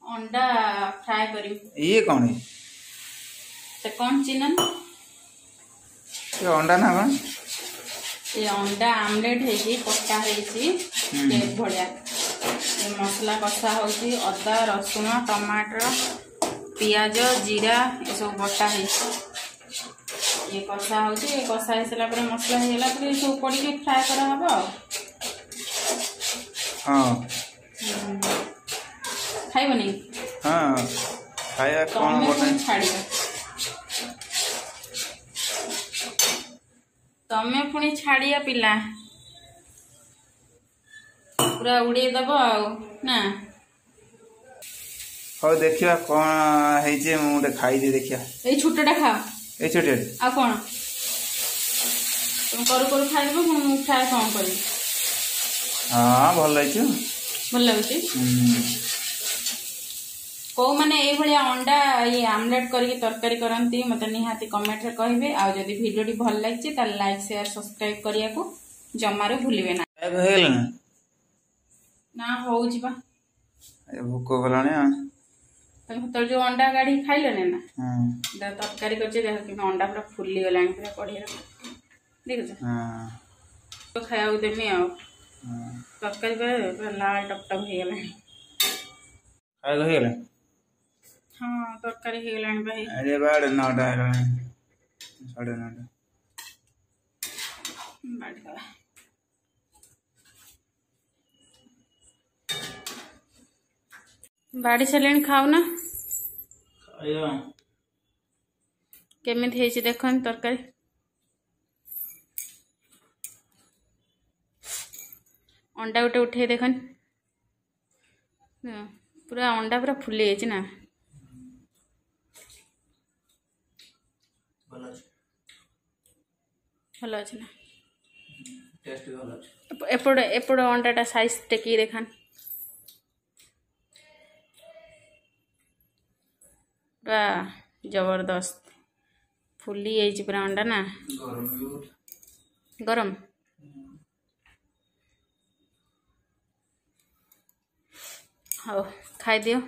अंडा फ्राई करी। ये कौन है? तो कौन चिन्हन? ये अंडा ना कौन? ये अंडा आमलेट है कटा है भलिया। ये मसला कषा होची अदा रसुण टमाटर पियाज जीरा ये सब बटा है। ये कषा होची ये कषा हो सारा मसला होगा ये सब पड़ी फ्राए करा हबो। हां खाइबो नहीं? हां खाया कौन बोले छाड़िबो तमे पुणी छाड़िया पिला पूरा उड़े दब ना। हो देखिया कौन है जे मुंडे खाई दे देखिया ए छोटटा खा ए छोटे आ कोन तुम करू करू खाइबो मु फ्राई कोन करी। हां भल लागियो भल लागुची को माने ए भलिया अंडा ये आमलेट करके तरकारी करंती मते निहाती कमेंट रे कहिबे। आ जदी वीडियो टी भल लागछि त लाइक शेयर सब्सक्राइब करिया को जमारो भूलिबे ना। अब हेल ना होउची बा ए भूख गलाने तुम तो जो अंडा गाड़ी खाइले ना हां तरकारी करछे देख कि अंडा पूरा फुल्ली गलानी पूरा कढ़िया देख छ। हां तो खाया देमी आ तरकारी पूरा लाल टपटप हे गलानी खाय गहेला। हाँ तरकारी हे गलानी भाई। अरे बाड़ नौटा गलानी 9:30 बाड़ गला बाड़ी सारे खाऊ ना खाया केमिति हेछि देखन तरकारी अंडा गोटे उठे देखन पूरा अंडा पूरा फुली जाइए ना। भल अच्छे ना टेस्ट भल अछि एपड़ एपड़ अंडाटा साइज टेकी देखान पूरा जबरदस्त फुली जाइए पूरा अंडा ना गरम। हाँ खाई दियो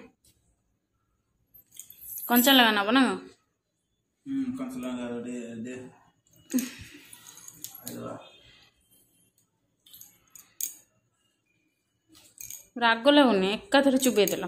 कंचा लगाना बना कंचा लगा दे राग लगुनि एकाथरे चुबे देल।